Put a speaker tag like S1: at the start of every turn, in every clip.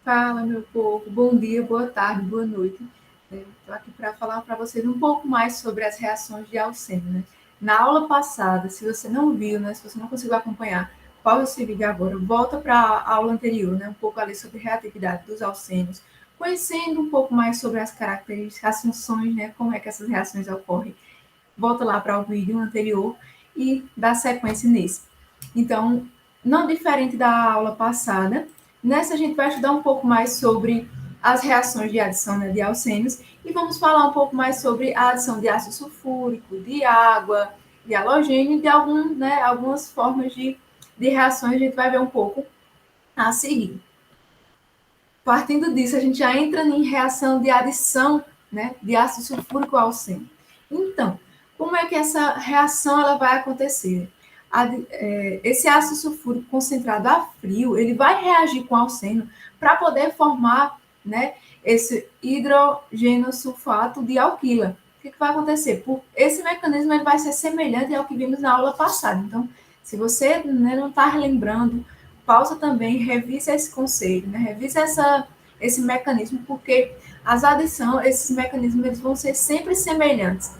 S1: Fala, meu povo. Bom dia, boa tarde, boa noite. Estou aqui para falar para vocês um pouco mais sobre as reações de alceno, né? Na aula passada, se você não viu, né, se você não conseguiu acompanhar, pausa esse vídeo agora, volta para a aula anterior, né, um pouco ali sobre reatividade dos alcenos, conhecendo um pouco mais sobre as características, as funções, né, como é que essas reações ocorrem. Volta lá para o vídeo anterior e dá sequência nesse. Então, não diferente da aula passada, nessa a gente vai estudar um pouco mais sobre as reações de adição, né, de alcenos e vamos falar um pouco mais sobre a adição de ácido sulfúrico, de água, de halogênio e de algumas formas de reações a gente vai ver um pouco a seguir. Partindo disso, a gente já entra em reação de adição, né, de ácido sulfúrico ao alceno. Então, como é que essa reação ela vai acontecer? Esse ácido sulfúrico concentrado a frio, ele vai reagir com o alceno para poder formar, né, esse hidrogênio sulfato de alquila. O que vai acontecer? Esse mecanismo ele vai ser semelhante ao que vimos na aula passada. Então, se você, né, não está lembrando, pausa também, revisa esse conceito, né, revisa esse mecanismo, porque as adições, esses mecanismos, eles vão ser sempre semelhantes.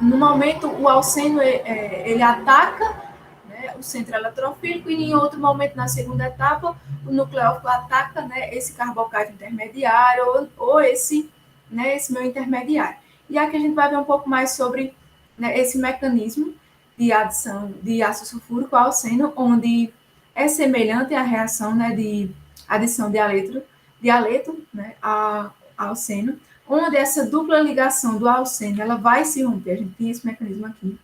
S1: No momento, o alceno ele ataca, né, o centro eletrofílico e em outro momento, na segunda etapa, o nucleófilo ataca, né, esse carbocato intermediário ou esse, né, esse meu intermediário. E aqui a gente vai ver um pouco mais sobre, né, esse mecanismo de adição de ácido sulfúrico ao alceno, onde é semelhante à reação, né, de adição de aleto, né, ao alceno, onde essa dupla ligação do alceno ela vai se romper. A gente tem esse mecanismo aqui,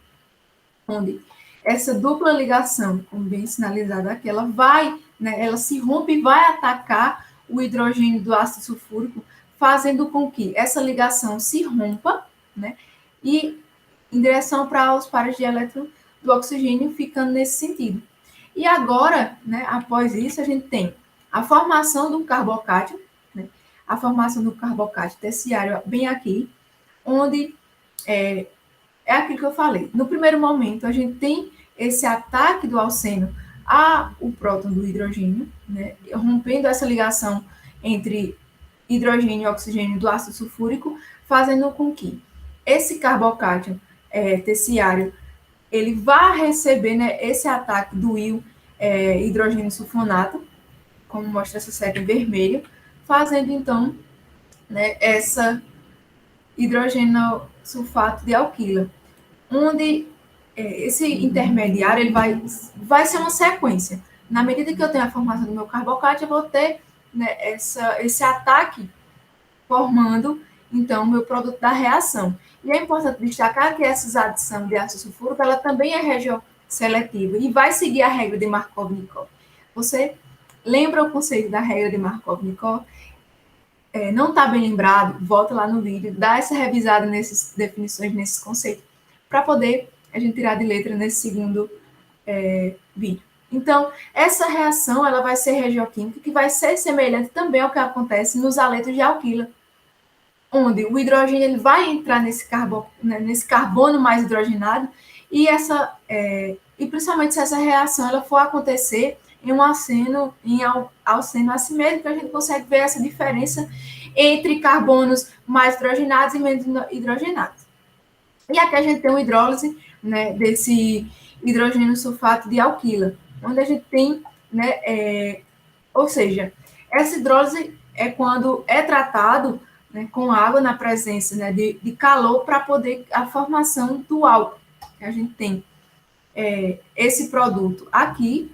S1: onde essa dupla ligação, como bem sinalizado aqui, ela vai, né, ela se rompe e vai atacar o hidrogênio do ácido sulfúrico, fazendo com que essa ligação se rompa, né, e em direção para os pares de elétron do oxigênio, ficando nesse sentido. E agora, né, após isso, a gente tem a formação do carbocátio, né, a formação do carbocátio terciário bem aqui, onde é aquilo que eu falei. No primeiro momento, a gente tem esse ataque do alceno ao próton do hidrogênio, né, rompendo essa ligação entre hidrogênio e oxigênio do ácido sulfúrico, fazendo com que esse carbocátio terciário ele vai receber, né, esse ataque do íon hidrogênio sulfonato, como mostra essa série em vermelho, fazendo então, né, essa hidrogênio sulfato de alquila, onde esse intermediário ele vai ser uma sequência. Na medida que eu tenho a formação do meu carbocátio, eu vou ter, né, esse ataque formando, então, o meu produto da reação. E é importante destacar que essa adição de ácido sulfúrico, ela também é regioseletiva e vai seguir a regra de Markov-Nikov. Você lembra o conceito da regra de Markov-Nikov? Não está bem lembrado? Volta lá no vídeo, dá essa revisada nessas definições, nesses conceitos, para poder a gente tirar de letra nesse segundo vídeo. Então, essa reação ela vai ser regioquímica, que vai ser semelhante também ao que acontece nos aletos de alquila, onde o hidrogênio ele vai entrar nesse carbono mais hidrogenado e e principalmente se essa reação ela for acontecer em um alceno assimétrico, a gente consegue ver essa diferença entre carbonos mais hidrogenados e menos hidrogenados. E aqui a gente tem uma hidrólise, né, desse hidrogênio sulfato de alquila, onde a gente tem, né, ou seja, essa hidrólise é quando é tratado, né, com água na presença, né, de calor para poder a formação do álcool. A gente tem esse produto aqui,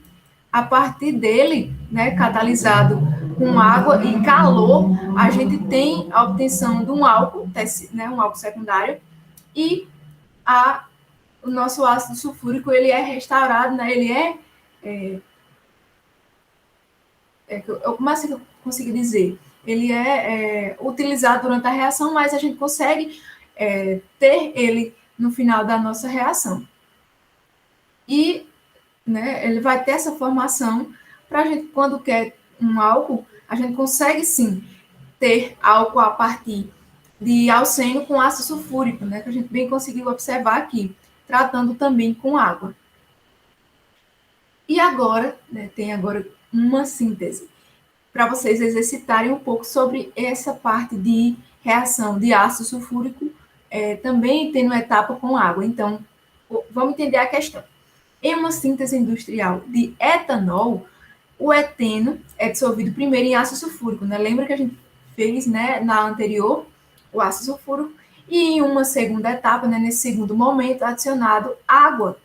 S1: a partir dele, né, catalisado com água e calor, a gente tem a obtenção de um álcool, né, um álcool secundário, e o nosso ácido sulfúrico ele é restaurado, né, ele como assim eu consigo dizer? Ele é utilizado durante a reação, mas a gente consegue ter ele no final da nossa reação. E, né, ele vai ter essa formação para a gente, quando quer um álcool, a gente consegue sim ter álcool a partir de alceno com ácido sulfúrico, né, que a gente bem conseguiu observar aqui, tratando também com água. E agora, né, tem agora uma síntese. para vocês exercitarem um pouco sobre essa parte de reação de ácido sulfúrico, também tendo etapa com água. Então, vamos entender a questão. Em uma síntese industrial de etanol, o eteno é dissolvido primeiro em ácido sulfúrico, né? Lembra que a gente fez, né, na anterior, o ácido sulfúrico, e em uma segunda etapa, né, nesse segundo momento, adicionado água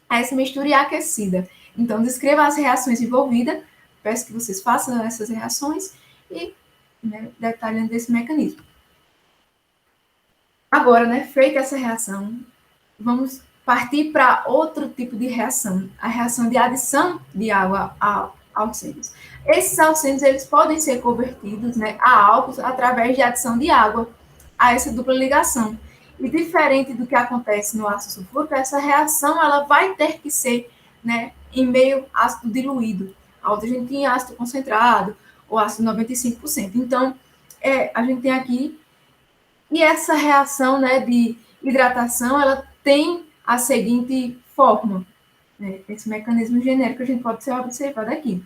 S1: a essa mistura e aquecida. Então, descreva as reações envolvidas, peço que vocês façam essas reações e, né, detalhando desse mecanismo. Agora, né, feita essa reação, vamos partir para outro tipo de reação, a reação de adição de água a alcênios. Esses alcênios, eles podem ser convertidos, né, a álcools através de adição de água a essa dupla ligação. E diferente do que acontece no ácido sulfúrico, essa reação ela vai ter que ser, né, em meio ácido diluído. A outra a gente tem ácido concentrado, ou ácido 95%. Então, a gente tem aqui, e essa reação, né, de hidratação, ela tem a seguinte forma, né, esse mecanismo genérico a gente pode ser observado aqui,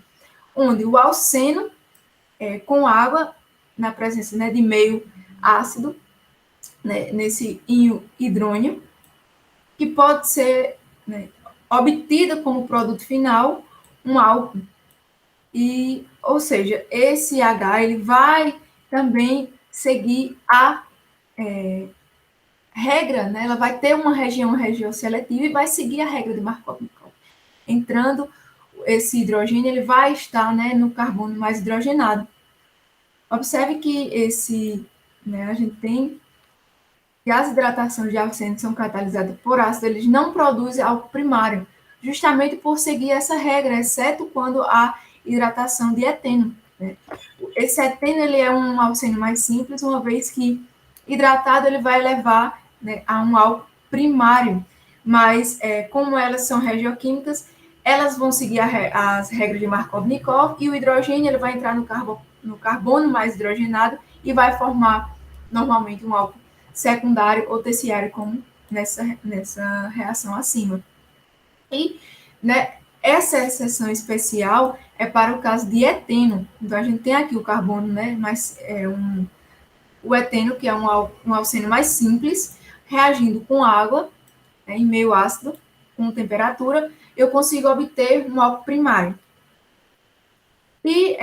S1: onde o alceno com água, na presença, né, de meio ácido, né, nesse íon hidrônio, que pode ser, né, obtida como produto final um álcool. E, ou seja, esse H ele vai também seguir a regra, né? Ela vai ter uma região seletiva e vai seguir a regra de Markov-Nikol. Entrando esse hidrogênio, ele vai estar, né, no carbono mais hidrogenado. Observe que né, a gente tem que as hidratações de alcênios são catalisadas por ácido, eles não produzem álcool primário, justamente por seguir essa regra, exceto quando há hidratação de eteno. Né? Esse eteno ele é um alcênio mais simples, uma vez que hidratado ele vai levar, né, a um álcool primário, mas como elas são regioquímicas, elas vão seguir as regras de Markov-Nikol e o hidrogênio ele vai entrar no carbono mais hidrogenado e vai formar normalmente um álcool secundário ou terciário, como nessa reação acima. E, né, essa exceção especial é para o caso de eteno. Então, a gente tem aqui o carbono, né, mas o eteno, que é um alcênio mais simples, reagindo com água, né, em meio ácido, com temperatura, eu consigo obter um álcool primário. E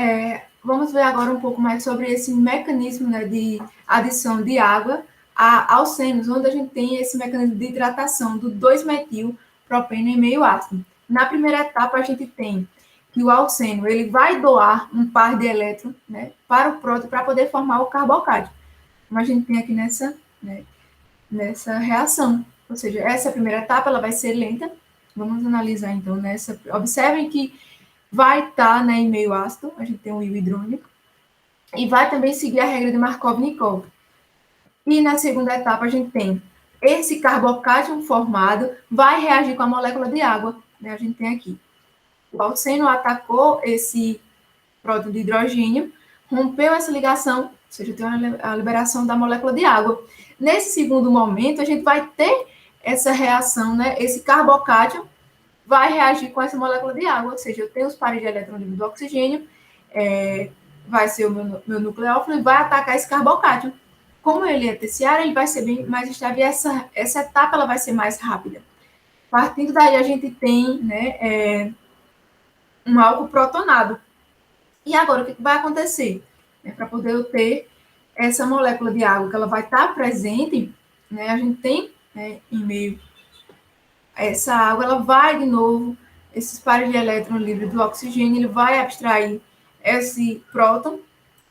S1: vamos ver agora um pouco mais sobre esse mecanismo, né, de adição de água a alcênios, onde a gente tem esse mecanismo de hidratação do 2-metil-propeno em meio ácido. Na primeira etapa, a gente tem que o alcênio ele vai doar um par de elétrons, né, para o próton para poder formar o carbocátion. Como a gente tem aqui nessa reação. Ou seja, essa primeira etapa ela vai ser lenta. Vamos analisar então nessa. Observem que vai estar, né, em meio ácido, a gente tem um íon hidrônio, e vai também seguir a regra de Markov-Nikol. E na segunda etapa a gente tem esse carbocátion formado, vai reagir com a molécula de água, né, a gente tem aqui. O alcênio atacou esse próton de hidrogênio, rompeu essa ligação, ou seja, tem a liberação da molécula de água. Nesse segundo momento, a gente vai ter essa reação, né, esse carbocátion vai reagir com essa molécula de água, ou seja, eu tenho os pares de elétron livre do oxigênio, vai ser o meu nucleófilo e vai atacar esse carbocátion. Como ele é terciário, ele vai ser bem mais estável e essa etapa ela vai ser mais rápida. Partindo daí, a gente tem, né, um álcool protonado. E agora, o que vai acontecer? Para poder eu ter essa molécula de água que ela vai estar presente, né, a gente tem, né, em meio essa água, ela vai de novo, esses pares de elétron livre do oxigênio, ele vai abstrair esse próton,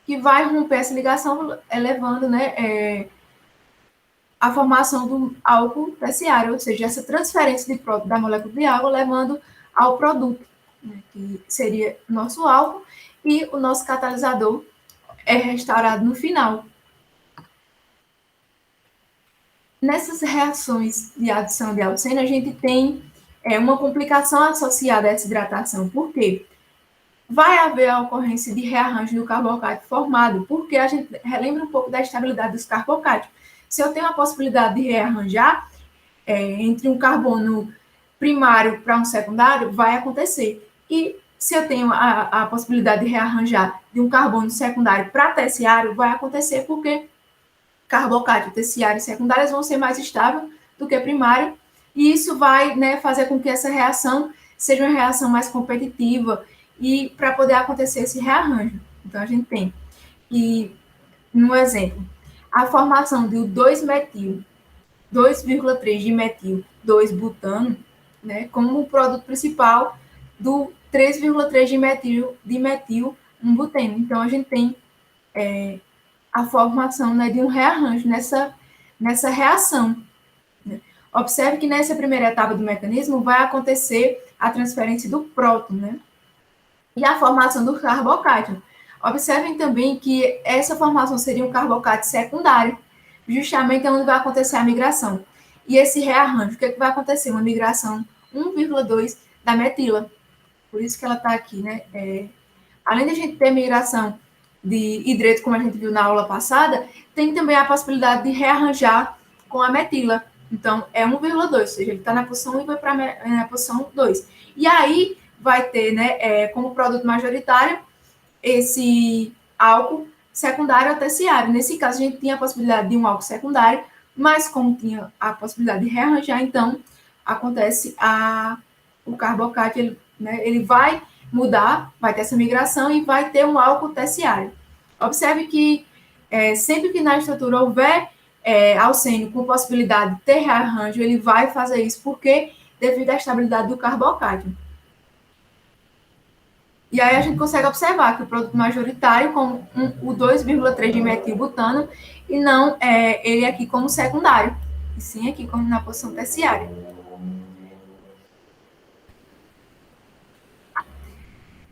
S1: que vai romper essa ligação, levando, né, a formação do álcool terciário, ou seja, essa transferência de próton da molécula de água, levando ao produto, né, que seria o nosso álcool, e o nosso catalisador é restaurado no final. Nessas reações de adição de alcênio, a gente tem uma complicação associada a essa hidratação. Por quê? Vai haver a ocorrência de rearranjo do carbocátion formado, porque a gente relembra um pouco da estabilidade dos carbocátions. Se eu tenho a possibilidade de rearranjar entre um carbono primário para um secundário, vai acontecer. E se eu tenho a possibilidade de rearranjar de um carbono secundário para terciário, vai acontecer porque carbocátion terciário e secundárias vão ser mais estáveis do que primário, e isso vai, né, fazer com que essa reação seja uma reação mais competitiva e para poder acontecer esse rearranjo. Então, a gente tem que, no exemplo, a formação de 2-metil, 2,3 de metil, 2-butano, né, como o produto principal do 3,3 de metil 1-buteno. Então, a gente tem a formação, né, de um rearranjo nessa reação. Né? Observe que nessa primeira etapa do mecanismo vai acontecer a transferência do próton, né? E a formação do carbocátion. Observem também que essa formação seria um carbocátion secundário, justamente onde vai acontecer a migração. E esse rearranjo, o que, é que vai acontecer? Uma migração 1,2 da metila. Por isso que ela está aqui, né? Além de a gente ter migração de hidreto, como a gente viu na aula passada, tem também a possibilidade de rearranjar com a metila. Então, é 1,2, ou seja, ele está na posição 1 e vai para a posição 2. E aí vai ter, né, como produto majoritário, esse álcool secundário ou terciário. Nesse caso, a gente tinha a possibilidade de um álcool secundário, mas como tinha a possibilidade de rearranjar, então acontece o carbocátion, ele vai mudar, vai ter essa migração e vai ter um álcool terciário. Observe que sempre que na estrutura houver alcênio com possibilidade de ter rearranjo, ele vai fazer isso porque devido à estabilidade do carbocátion. E aí a gente consegue observar que o produto majoritário como o 2,3 de metilbutano e não ele aqui como secundário, e sim aqui como na posição terciária.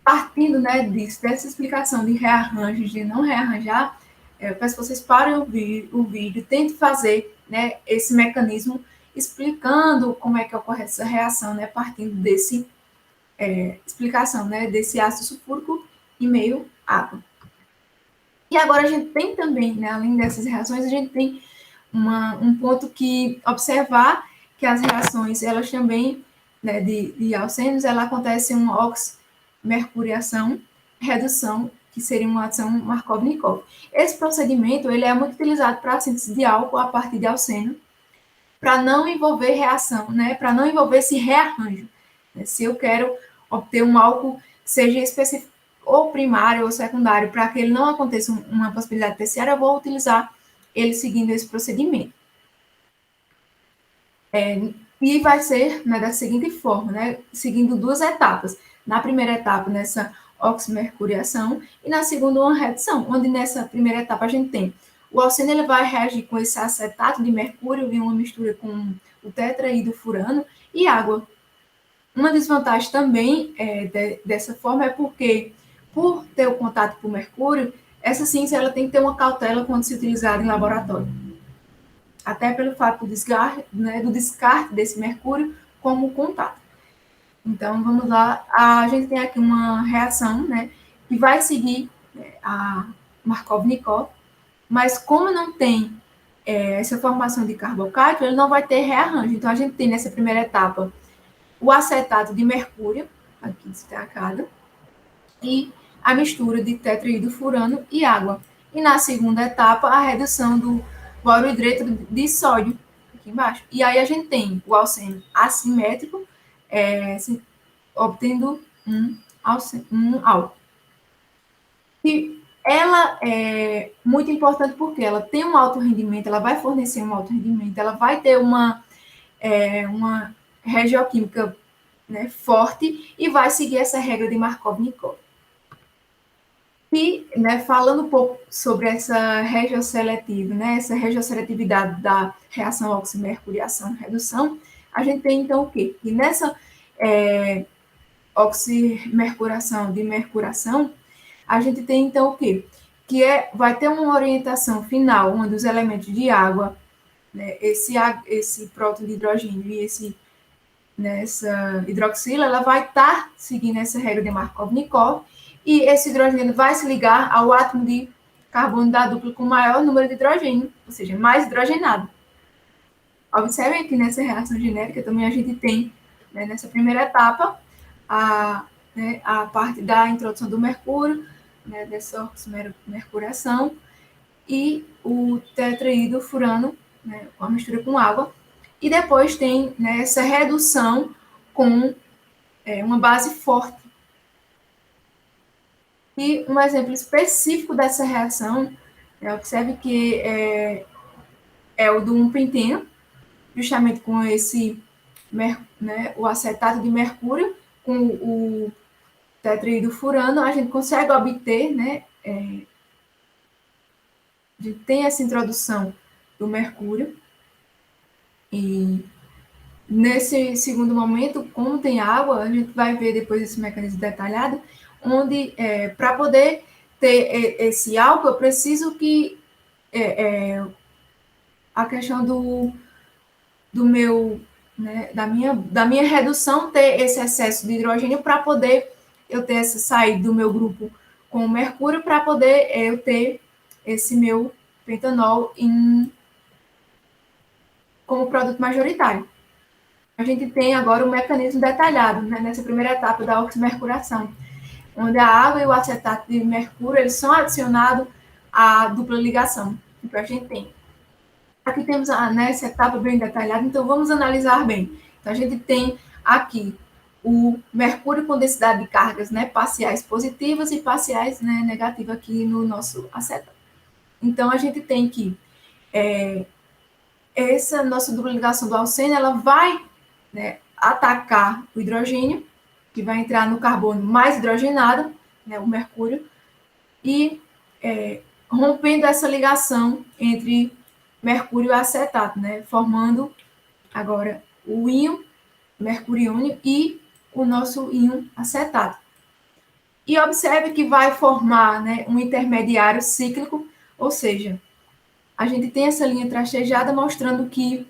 S1: Partindo, né, dessa explicação de rearranjos, de não rearranjar, eu peço que vocês parem o vídeo, tentem fazer, né, esse mecanismo explicando como é que ocorre essa reação, né, partindo desse explicação, né, desse ácido sulfúrico e meio água. E agora a gente tem também, né, além dessas reações, a gente tem um ponto que observar que as reações, elas também, né, de alcênios, ela acontece uma oximercuriação, redução, que seria uma ação Markov-Nikov. Esse procedimento, ele é muito utilizado para a síntese de álcool a partir de alcênio, para não envolver reação, né, para não envolver esse rearranjo. Se eu quero obter um álcool, seja específico ou primário ou secundário, para que ele não aconteça uma possibilidade terciária, eu vou utilizar ele seguindo esse procedimento. E vai ser, né, da seguinte forma, né, seguindo duas etapas. Na primeira etapa, nessa oximercuriação, e na segunda, uma redução, onde nessa primeira etapa a gente tem o alcênio, ele vai reagir com esse acetato de mercúrio em uma mistura com o tetraidrofurano e água. Uma desvantagem também dessa forma é porque, por ter o contato com o mercúrio, essa ciência ela tem que ter uma cautela quando se utilizada em laboratório. Até pelo fato do descarte desse mercúrio como contato. Então, vamos lá. A gente tem aqui uma reação, né, que vai seguir a Markov-Nikov, mas como não tem essa formação de carbocátion, ele não vai ter rearranjo. Então, a gente tem nessa primeira etapa o acetato de mercúrio, aqui destacado, e a mistura de tetraidrofurano e água. E na segunda etapa, a redução do borohidreto de sódio, aqui embaixo. E aí a gente tem o alcênio assimétrico, obtendo um álcool. E ela é muito importante porque ela tem um alto rendimento, ela vai fornecer um alto rendimento, ela vai ter uma regioquímica, né, forte e vai seguir essa regra de Markov-Nikov. E, né, falando um pouco sobre essa regioseletividade, né, essa regioseletividade da reação oximercuriação-redução, a gente tem então o quê? Que nessa oximercuriação de mercuração, a gente tem então o quê? Que vai ter uma orientação final, onde os elementos de água, né, esse próton de hidrogênio e nessa hidroxila, ela vai estar seguindo essa regra de Markov-Nikov, e esse hidrogênio vai se ligar ao átomo de carbono da dupla com maior número de hidrogênio, ou seja, mais hidrogenado. Observem que nessa reação genérica também a gente tem, né, nessa primeira etapa, né, a parte da introdução do mercúrio, né, dessa oximercuriação, e o tetraído furano, né, com a mistura com água, e depois tem, né, essa redução com uma base forte. E um exemplo específico dessa reação, observe que é o do 1-penteno, justamente com esse, né, o acetato de mercúrio, com o tetraído furano, a gente consegue obter, né, tem essa introdução do mercúrio, e nesse segundo momento, como tem água, a gente vai ver depois esse mecanismo detalhado, onde, para poder ter esse álcool, eu preciso que a questão do meu, né, da minha redução ter esse excesso de hidrogênio para poder eu ter essa saída do meu grupo com o mercúrio para poder eu ter esse meu pentanol como produto majoritário. A gente tem agora o mecanismo detalhado, né, nessa primeira etapa da oximercuração, onde a água e o acetato de mercúrio eles são adicionados à dupla ligação. Então, a gente tem. Aqui temos essa etapa bem detalhada, então vamos analisar bem. Então, a gente tem aqui o mercúrio com densidade de cargas, né, parciais positivas e parciais, né, negativas aqui no nosso acetato. Então, a gente tem que essa nossa dupla ligação do alceno, ela vai, né, atacar o hidrogênio, que vai entrar no carbono mais hidrogenado, né, o mercúrio, e rompendo essa ligação entre mercúrio e acetato, né, formando agora o íon mercuriônio e o nosso íon acetato. E observe que vai formar, né, um intermediário cíclico, ou seja, a gente tem essa linha trastejada mostrando que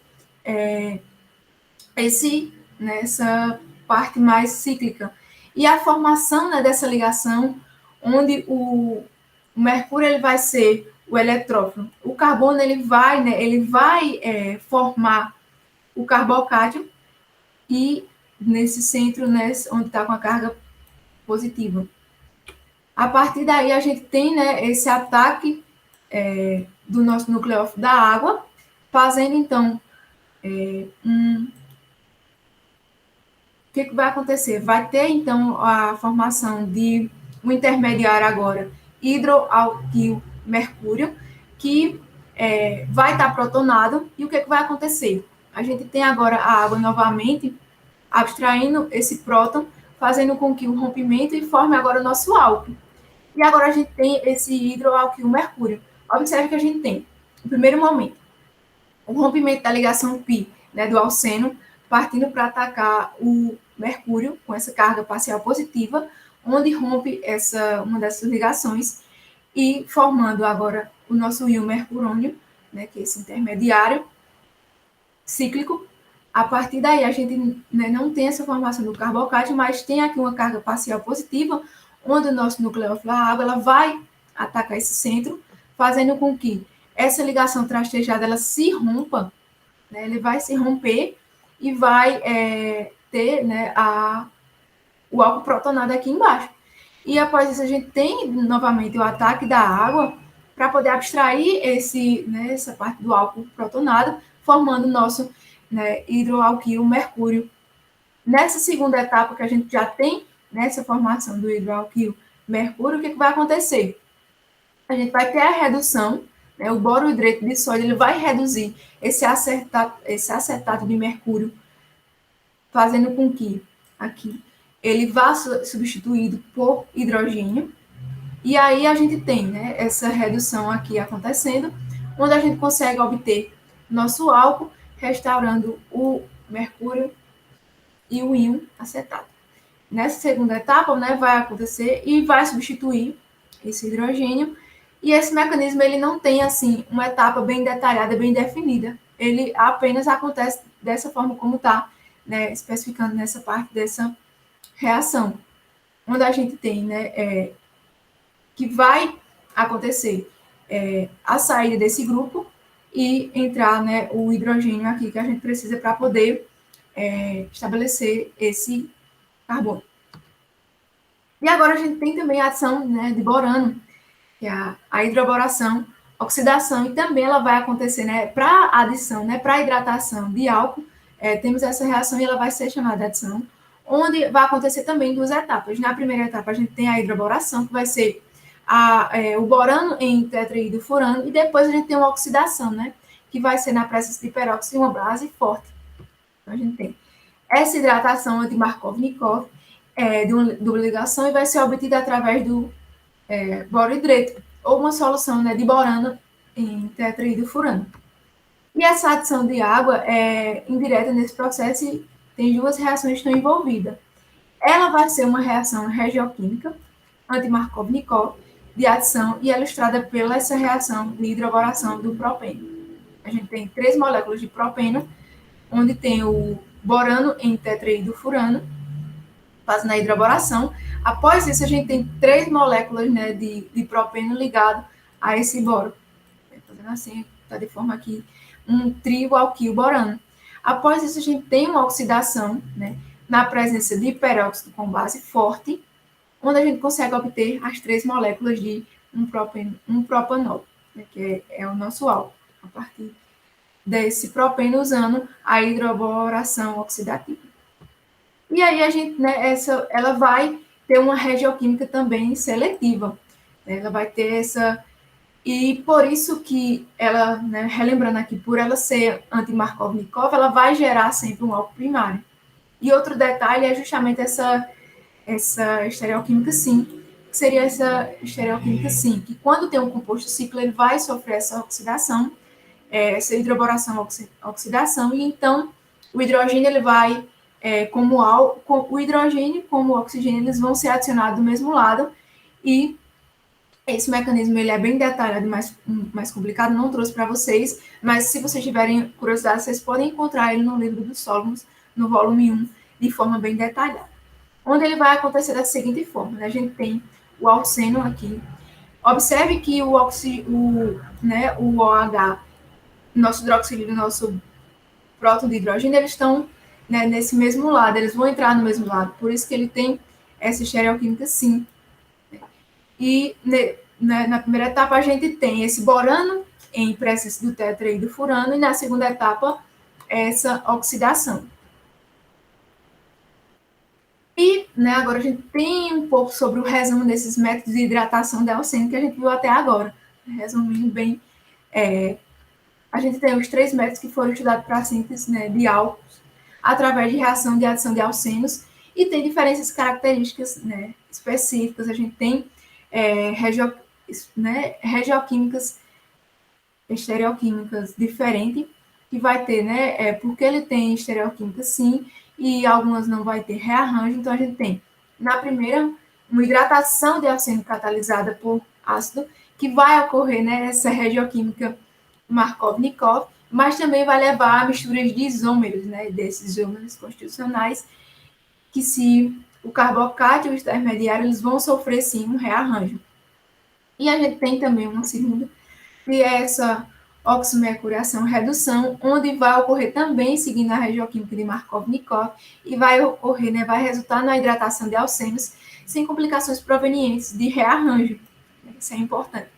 S1: essa parte mais cíclica. E a formação, né, dessa ligação, onde o mercúrio ele vai ser o eletrófilo, o carbono ele vai formar o carbocátio e nesse centro, né, onde está com a carga positiva. A partir daí a gente tem, né, esse ataque do nosso nucleófilo da água, fazendo então o que vai acontecer? Vai ter, então, a formação de um intermediário agora, hidroalquil mercúrio, que vai estar protonado. E o que vai acontecer? A gente tem agora a água novamente abstraindo esse próton, fazendo com que o rompimento e forme agora o nosso álcool. E agora a gente tem esse hidroalquil mercúrio. Observe que a gente tem, no primeiro momento, o rompimento da ligação π, né, do alceno, partindo para atacar o mercúrio com essa carga parcial positiva, onde rompe uma dessas ligações e formando agora o nosso íon mercurônio, né, que é esse intermediário cíclico. A partir daí a gente, né, não tem essa formação do carbocátio, mas tem aqui uma carga parcial positiva, onde o nosso nucleófilo, a água, ela vai atacar esse centro, fazendo com que essa ligação trastejada ela se rompa, né, ele vai se romper e vai ter, né, o álcool protonado aqui embaixo. E após isso a gente tem novamente o ataque da água para poder abstrair essa parte do álcool protonado, formando o nosso, né, hidroalquil mercúrio. Nessa segunda etapa que a gente já tem nessa formação do hidroalquil mercúrio, o que vai acontecer? A gente vai ter a redução, né, o borohidreto de sódio ele vai reduzir esse acetato de mercúrio, fazendo com que aqui ele vá substituído por hidrogênio. E aí a gente tem, né, essa redução aqui acontecendo, onde a gente consegue obter nosso álcool, restaurando o mercúrio e o íon acetato. Nessa segunda etapa, né, vai acontecer e vai substituir esse hidrogênio. E esse mecanismo ele não tem assim uma etapa bem detalhada, bem definida. Ele apenas acontece dessa forma como está, né, especificando nessa parte dessa reação, onde a gente tem, né, que vai acontecer a saída desse grupo e entrar, né, o hidrogênio aqui que a gente precisa para poder estabelecer esse carbono. E agora a gente tem também a adição, né, de borano, que é a hidroboração, oxidação, e também ela vai acontecer, né, para adição, né, para hidratação de álcool, temos essa reação e ela vai ser chamada de adição, onde vai acontecer também duas etapas. Na primeira etapa, a gente tem a hidroboração, que vai ser o borano em tetraído furano, e depois a gente tem uma oxidação, né, que vai ser na presença de peróxido e uma base forte. Então, a gente tem essa hidratação anti-Markov-Nikov de uma dupla ligação e vai ser obtida através do boro-hidreto, ou uma solução, né, de borano em tetraído furano. E essa adição de água é indireta nesse processo e tem duas reações que estão envolvidas. Ela vai ser uma reação regioquímica, anti-Markov-Nikov, de adição e é ilustrada pela essa reação de hidroboração do propênio. A gente tem 3 moléculas de propênio, onde tem o borano em tetraído furano, fazendo a hidroboração. Após isso, a gente tem 3 moléculas, né, de propênio ligado a esse boro. Fazendo assim, está de forma aqui, um trio alquil borano. Após isso, a gente tem uma oxidação, né, na presença de peróxido com base forte, onde a gente consegue obter as 3 moléculas de um propanol, né, que é o nosso álcool, a partir desse propênio usando a hidroboração oxidativa. E aí a gente, né, ela vai ter uma regioquímica também seletiva. Né? Ela vai ter essa... E por isso que ela, né, relembrando aqui, por ela ser anti-Markov-Nikov, ela vai gerar sempre um álcool primário. E outro detalhe é justamente essa estereoquímica sim, que seria essa estereoquímica sim, que quando tem um composto ciclo, ele vai sofrer essa oxidação, essa hidroboração, oxidação, e então o hidrogênio ele vai, o hidrogênio como o oxigênio, eles vão ser adicionados do mesmo lado, e esse mecanismo ele é bem detalhado, mais complicado, não trouxe para vocês, mas se vocês tiverem curiosidade, vocês podem encontrar ele no livro dos sólogos, no volume 1, de forma bem detalhada. Onde ele vai acontecer da seguinte forma, né? A gente tem o alceno aqui. Observe que o OH, nosso hidroxílio e nosso próton de hidrogênio, eles estão, né, nesse mesmo lado, eles vão entrar no mesmo lado, por isso que ele tem essa estereoquímica sim. E né, na primeira etapa a gente tem esse borano em presença do tetraído furano e na segunda etapa essa oxidação. E, né, agora a gente tem um pouco sobre o resumo desses métodos de hidratação de alceno que a gente viu até agora. Resumindo bem, a gente tem os 3 métodos que foram estudados para a síntese, né, de álcools através de reação de adição de alcenos e tem diferenças características, né, específicas. A gente tem regioquímicas, estereoquímicas diferentes, que vai ter, né, porque ele tem estereoquímica sim, e algumas não vai ter rearranjo, então a gente tem, na primeira, uma hidratação de alceno catalisada por ácido, que vai ocorrer, né, essa regioquímica Markov-Nikov, mas também vai levar a misturas de isômeros, né, desses isômeros constitucionais, que se o carbocato e o intermediário, eles vão sofrer sim um rearranjo. E a gente tem também uma segunda, que é essa oximercuriação redução, onde vai ocorrer também, seguindo a regioquímica de Markov-Nikov, e vai ocorrer, né, vai resultar na hidratação de alcenos, sem complicações provenientes de rearranjo. Isso é importante.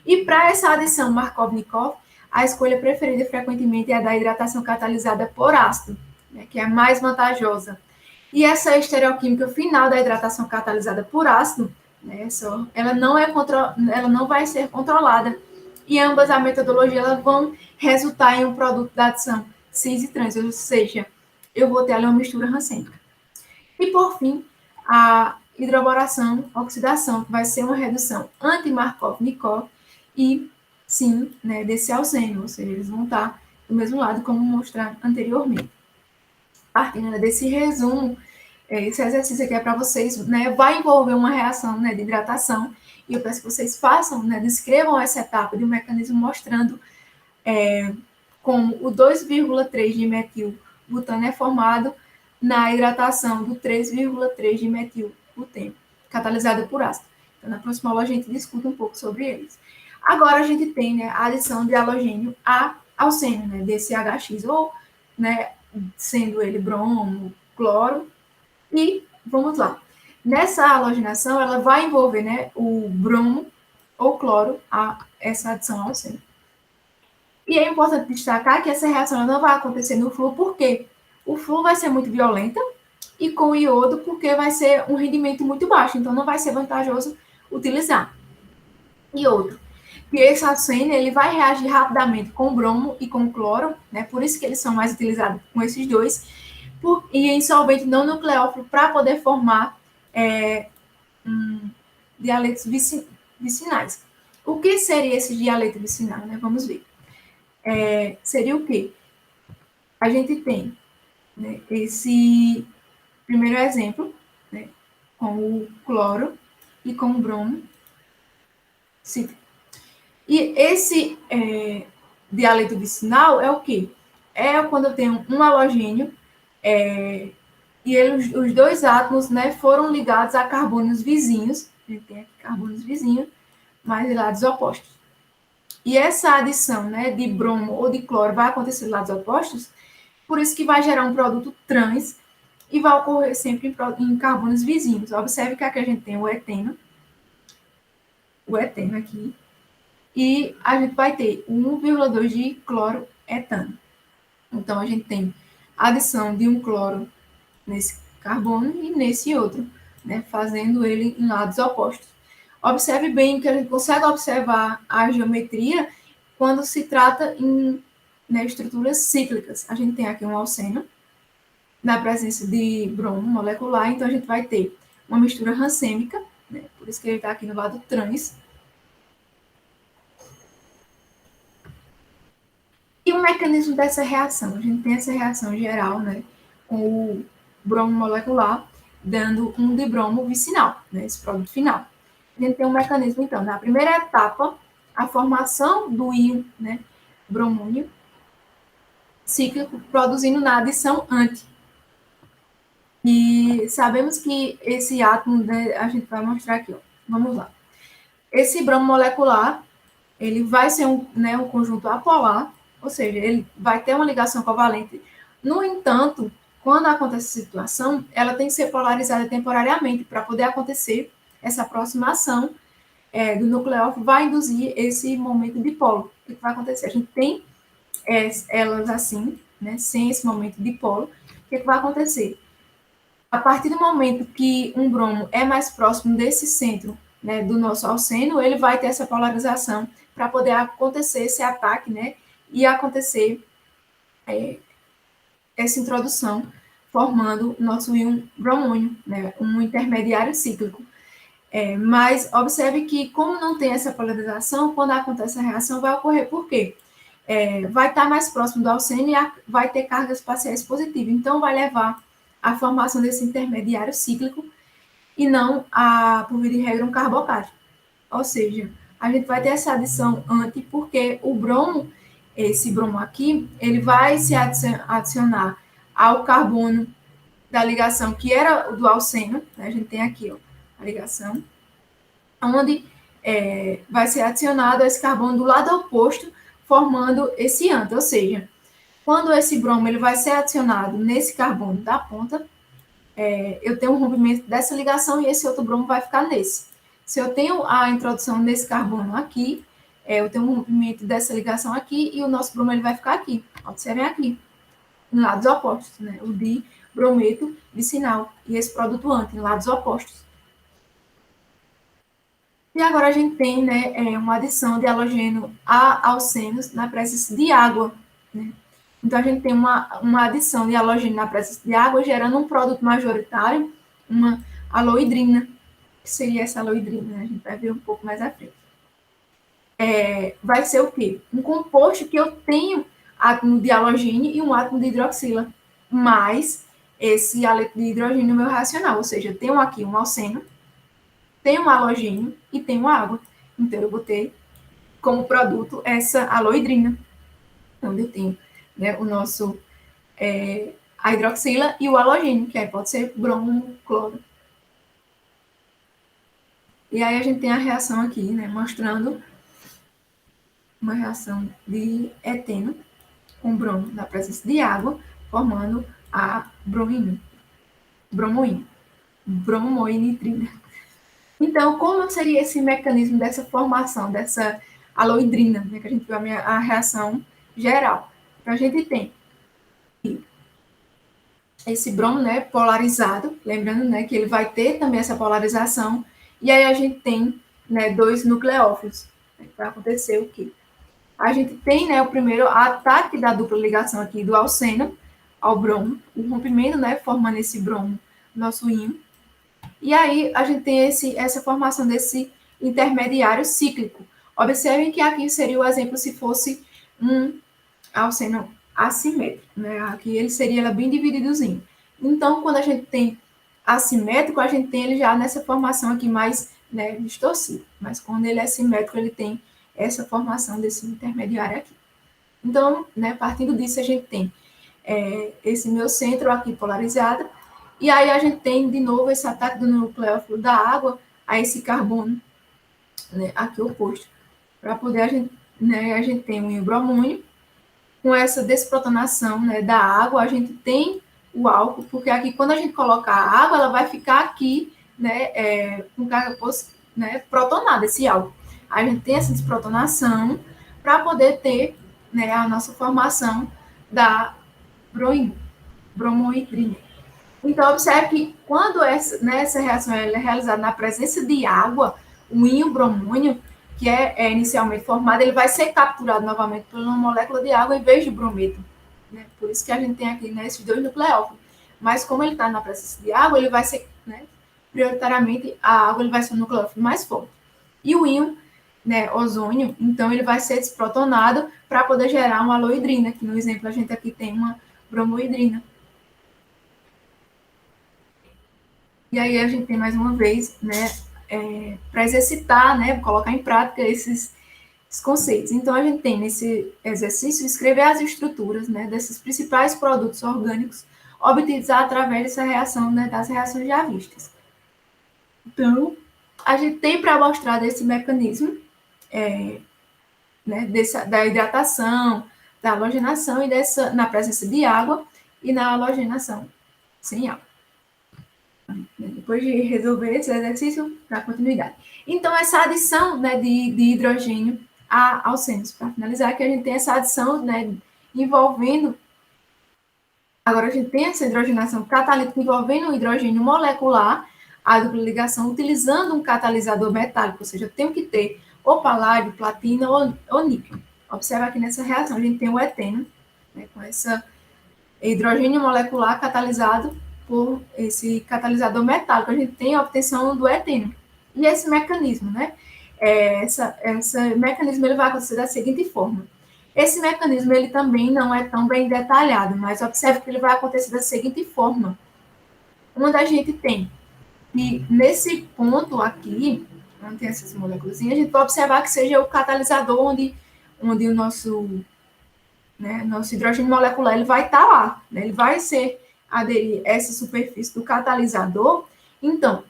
S1: E para essa adição Markov-Nikov, a escolha preferida frequentemente é a da hidratação catalisada por ácido, né, que é mais vantajosa. E essa estereoquímica final da hidratação catalisada por ácido, né, ela não vai ser controlada. E ambas a metodologia elas vão resultar em um produto da adição cis e trans, ou seja, eu vou ter ali uma mistura rancêmica. E por fim, a hidroboração, oxidação, que vai ser uma redução anti-Markov-Nikov e sim, né, desse alceno, ou seja, eles vão estar do mesmo lado, como mostrado anteriormente. Partindo desse resumo, esse exercício aqui é para vocês, né, vai envolver uma reação, né, de hidratação, e eu peço que vocês façam, né, descrevam essa etapa de um mecanismo mostrando como o 2,3 de metilbutano é formado na hidratação do 3,3 de metilbuteno, catalisado por ácido. Então, na próxima aula a gente discute um pouco sobre eles. Agora a gente tem, né, a adição de halogênio a alceno, né, desse HX, ou, né, sendo ele bromo, cloro, e vamos lá. Nessa halogenação, ela vai envolver, né, o bromo ou cloro, essa adição ao seno. E é importante destacar que essa reação não vai acontecer no flúor, porque o flúor vai ser muito violenta, e com o iodo, porque vai ser um rendimento muito baixo, então não vai ser vantajoso utilizar. E outro, que esse aceno ele vai reagir rapidamente com o bromo e com o cloro, né? Por isso que eles são mais utilizados com esses dois, e em solvente não nucleófilo para poder formar dialetos vicinais. O que seria esse dialeto vicinal, né? Vamos ver. Seria o quê? A gente tem, né, esse primeiro exemplo, né, com o cloro e com o bromo. E esse dialeto vicinal é o quê? É quando eu tenho um halogênio e os dois átomos, né, foram ligados a carbonos vizinhos. A gente tem aqui carbonos vizinhos, mas de lados opostos. E essa adição, né, de bromo ou de cloro vai acontecer de lados opostos, por isso que vai gerar um produto trans e vai ocorrer sempre em carbonos vizinhos. Observe que aqui a gente tem o eteno aqui, e a gente vai ter 1,2 de cloroetano. Então, a gente tem a adição de um cloro nesse carbono e nesse outro, né, fazendo ele em lados opostos. Observe bem que a gente consegue observar a geometria quando se trata em, né, estruturas cíclicas. A gente tem aqui um alceno, na presença de bromo molecular, então a gente vai ter uma mistura rancêmica, né, por isso que ele está aqui no lado trans. E o mecanismo dessa reação? A gente tem essa reação geral, né, com o bromo molecular, dando um dibromo vicinal, né, esse produto final. A gente tem um mecanismo, então, na primeira etapa, a formação do íon, né, bromônio, cíclico, produzindo na adição anti. E sabemos que esse átomo, né, a gente vai mostrar aqui, ó. Vamos lá. Esse bromo molecular, ele vai ser né, um conjunto apolar, ou seja, ele vai ter uma ligação covalente. No entanto, quando acontece essa situação, ela tem que ser polarizada temporariamente para poder acontecer essa aproximação do nucleófilo, vai induzir esse momento dipolo. O que vai acontecer? A gente tem elas assim, né, sem esse momento dipolo. O que vai acontecer? A partir do momento que um bromo é mais próximo desse centro, né, do nosso alceno, ele vai ter essa polarização para poder acontecer esse ataque, né, e acontecer essa introdução, formando nosso íon bromônio, né, um intermediário cíclico. Mas observe que, como não tem essa polarização, quando acontece a reação, vai ocorrer por quê? Vai estar mais próximo do alceno e vai ter cargas parciais positivas. Então, vai levar à formação desse intermediário cíclico e não, por via de regra, um carbocato. Ou seja, a gente vai ter essa adição anti, porque o bromo, esse bromo aqui, ele vai se adicionar ao carbono da ligação que era o do alceno, né? A gente tem aqui, ó, a ligação, onde vai ser adicionado esse carbono do lado oposto, formando esse anti, ou seja, quando esse bromo ele vai ser adicionado nesse carbono da ponta, eu tenho um rompimento dessa ligação e esse outro bromo vai ficar nesse. Se eu tenho a introdução desse carbono aqui, eu tenho um rompimento dessa ligação aqui e o nosso bromo ele vai ficar aqui. Observem aqui, em lados opostos, né? O dibrometo vicinal e esse produto anti, em lados opostos. E agora a gente tem, né, uma adição de halogênio a alcenos na presença de água, né? Então, a gente tem uma adição de halogênio na presença de água, gerando um produto majoritário, uma aloidrina, que seria essa aloidrina, né? A gente vai ver um pouco mais à frente. Vai ser o quê? Um composto que eu tenho átomo de halogênio e um átomo de hidroxila, mais esse haleto de hidrogênio no meu racional, ou seja, eu tenho aqui um alceno, tenho um halogênio e tenho água. Então, eu botei como produto essa aloidrina, onde eu tenho, né, o nosso a hidroxila e o halogênio, que aí pode ser bromo, cloro. E aí a gente tem a reação aqui, né, mostrando uma reação de eteno com bromo na presença de água, formando a bromoína. bromoinitrina. Então, como seria esse mecanismo dessa formação, dessa aloidrina, né, que a gente viu a reação geral? Então, a gente tem esse bromo, né, polarizado, lembrando, né, que ele vai ter também essa polarização, e aí a gente tem, né, dois nucleófilos. Vai acontecer o quê? A gente tem, né, o primeiro ataque da dupla ligação aqui do alceno ao bromo, o rompimento, né, formando esse bromo, nosso íon. E aí a gente tem essa formação desse intermediário cíclico. Observem que aqui seria o exemplo se fosse um alceno assimétrico, né? Aqui ele seria bem divididozinho. Então, quando a gente tem assimétrico, a gente tem ele já nessa formação aqui mais, né, distorcido. Mas quando ele é simétrico, ele tem essa formação desse intermediário aqui. Então, né, partindo disso, a gente tem esse meu centro aqui polarizado, e aí a gente tem de novo esse ataque do nucleófilo da água a esse carbono, né, aqui oposto. Para poder a gente tem um bromônio, com essa desprotonação, né, da água, a gente tem o álcool, porque aqui quando a gente coloca a água, ela vai ficar aqui, né, com carga protonada, esse álcool. A gente tem essa desprotonação para poder ter, né, a nossa formação da bromohidrina. Então, observe que quando essa reação é realizada na presença de água, o íon bromônio, que é inicialmente formado, ele vai ser capturado novamente por uma molécula de água em vez de brometo. Né? Por isso que a gente tem aqui, né, esses dois nucleófilos. Mas como ele está na presença de água, ele vai ser, né, prioritariamente, a água ele vai ser o nucleófilo mais forte. E o íon, né, ozônio, então ele vai ser desprotonado para poder gerar uma aloidrina, que no exemplo a gente aqui tem uma bromohidrina. E aí a gente tem mais uma vez, né, para exercitar, né, colocar em prática esses conceitos. Então a gente tem nesse exercício escrever as estruturas, né, desses principais produtos orgânicos obtidos através dessa reação, né, das reações já vistas. Então a gente tem para mostrar desse mecanismo, né, da hidratação, da halogenação e na presença de água e na halogenação sem água. Depois de resolver esse exercício, dá continuidade. Então, essa adição, né, de hidrogênio a alcenos, para finalizar, que a gente tem essa adição, né, envolvendo. Agora, a gente tem essa hidrogenação catalítica envolvendo o hidrogênio molecular, a dupla ligação, utilizando um catalisador metálico, ou seja, eu tenho que ter ou paládio, platina ou níquel. Observa aqui nessa reação, a gente tem o eteno, né, com essa hidrogênio molecular catalisado por esse catalisador metálico, a gente tem a obtenção do eteno. E esse mecanismo, né? Esse mecanismo ele vai acontecer da seguinte forma. Esse mecanismo ele também não é tão bem detalhado, mas observe que ele vai acontecer da seguinte forma. Onde a gente tem que nesse ponto aqui, onde tem essas moléculas, a gente vai observar que seja o catalisador onde o nosso hidrogênio molecular ele vai estar lá, né? Ele vai aderir a essa superfície do catalisador. Então,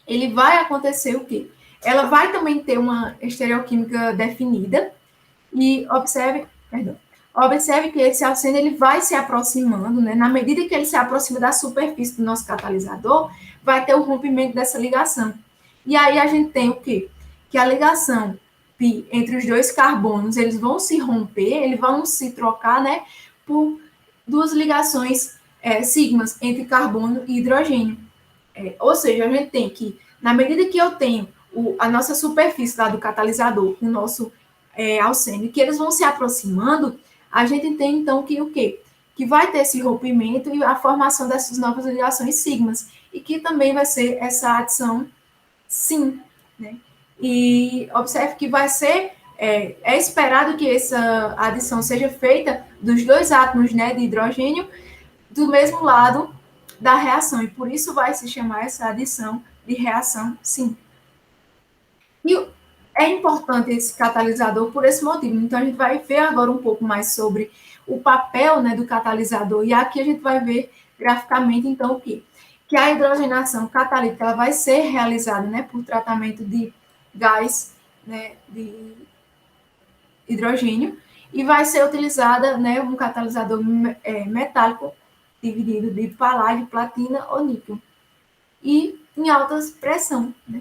S1: ele vai acontecer o quê? Ela vai também ter uma estereoquímica definida e observe que esse alceno ele vai se aproximando, né? Na medida que ele se aproxima da superfície do nosso catalisador, vai ter o rompimento dessa ligação. E aí a gente tem o quê? Que a ligação pi entre os dois carbonos, eles vão se romper, eles vão se trocar, né? Por duas ligações sigmas entre carbono e hidrogênio. Ou seja, a gente tem que, na medida que eu tenho a nossa superfície lá do catalisador, o nosso alceno, que eles vão se aproximando, a gente tem então que o quê? Que vai ter esse rompimento e a formação dessas novas ligações sigmas, e que também vai ser essa adição sim, né? E observe que vai ser, esperado que essa adição seja feita dos dois átomos, né, de hidrogênio do mesmo lado da reação, e por isso vai se chamar essa adição de reação sim. E é importante esse catalisador por esse motivo. Então, a gente vai ver agora um pouco mais sobre o papel, né, do catalisador, e aqui a gente vai ver graficamente, então, o quê? Que a hidrogenação catalítica ela vai ser realizada, né, por tratamento de gás, né, de hidrogênio, e vai ser utilizada, né, um catalisador metálico dividido de paládio, platina ou níquel. e em alta pressão, né?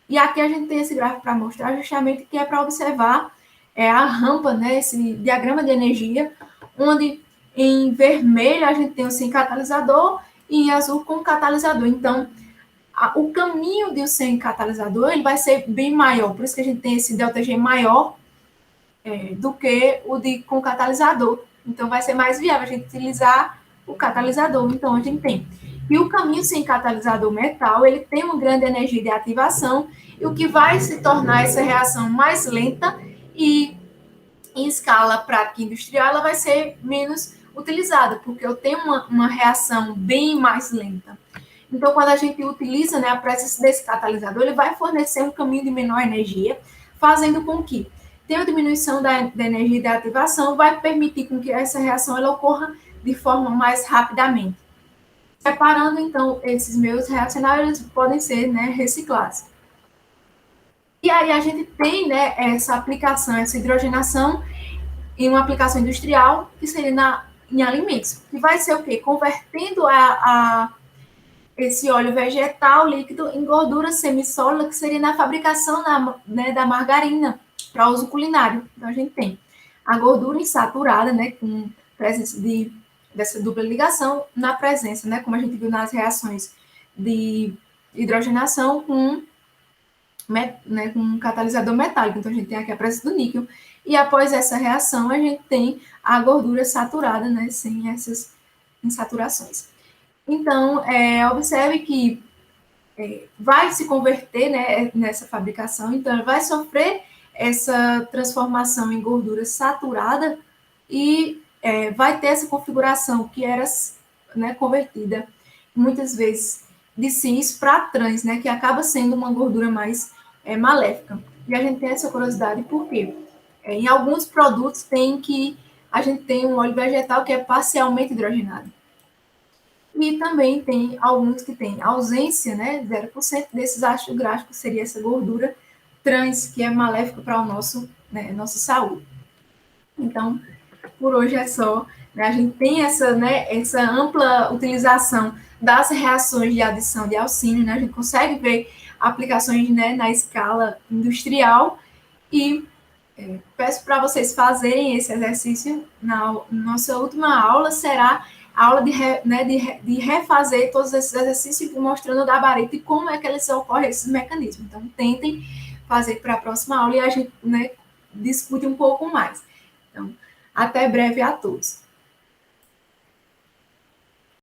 S1: E aqui a gente tem esse gráfico para mostrar justamente que é para observar a rampa, né, esse diagrama de energia, onde em vermelho a gente tem o sem catalisador e em azul com catalisador. Então, o caminho de o sem catalisador ele vai ser bem maior, por isso que a gente tem esse ΔG maior do que o de com catalisador. Então, vai ser mais viável a gente utilizar o catalisador. Então, a gente tem. E o caminho sem catalisador metal, ele tem uma grande energia de ativação, e o que vai se tornar essa reação mais lenta e em escala prática industrial, ela vai ser menos utilizada, porque eu tenho uma reação bem mais lenta. Então, quando a gente utiliza, né, a presença desse catalisador, ele vai fornecer um caminho de menor energia, fazendo com que tenha diminuição da energia de ativação, vai permitir com que essa reação ela ocorra de forma mais rapidamente. Separando, então, esses meios reacionários, eles podem ser, né, reciclados. E aí a gente tem, né, essa aplicação, essa hidrogenação em uma aplicação industrial, que seria em alimentos, que vai ser o quê? Convertendo esse óleo vegetal líquido em gordura semissólida, que seria na fabricação né, da margarina, para uso culinário. Então, a gente tem a gordura insaturada, né, com presença dessa dupla ligação, na presença, né, como a gente viu nas reações de hidrogenação com um catalisador metálico. Então, a gente tem aqui a presença do níquel. E após essa reação, a gente tem a gordura saturada, né, sem essas insaturações. Então, observe que vai se converter, né, nessa fabricação, então vai sofrer essa transformação em gordura saturada e vai ter essa configuração que era, né, convertida muitas vezes de cis para trans, né, que acaba sendo uma gordura mais maléfica. E a gente tem essa curiosidade porque em alguns produtos a gente tem um óleo vegetal que é parcialmente hidrogenado. E também tem alguns que têm ausência, né, 0% desses ácidos gráficos, seria essa gordura trans, que é maléfica para nossa saúde. Então, por hoje é só. Né, a gente tem essa ampla utilização das reações de adição de Alcine, né, a gente consegue ver aplicações, né, na escala industrial e peço para vocês fazerem esse exercício. Na nossa última aula será a aula de refazer todos esses exercícios, mostrando o gabarito e como é que eles ocorrem, esses mecanismos. Então, tentem fazer para a próxima aula e a gente, né, discute um pouco mais. Então, até breve a todos.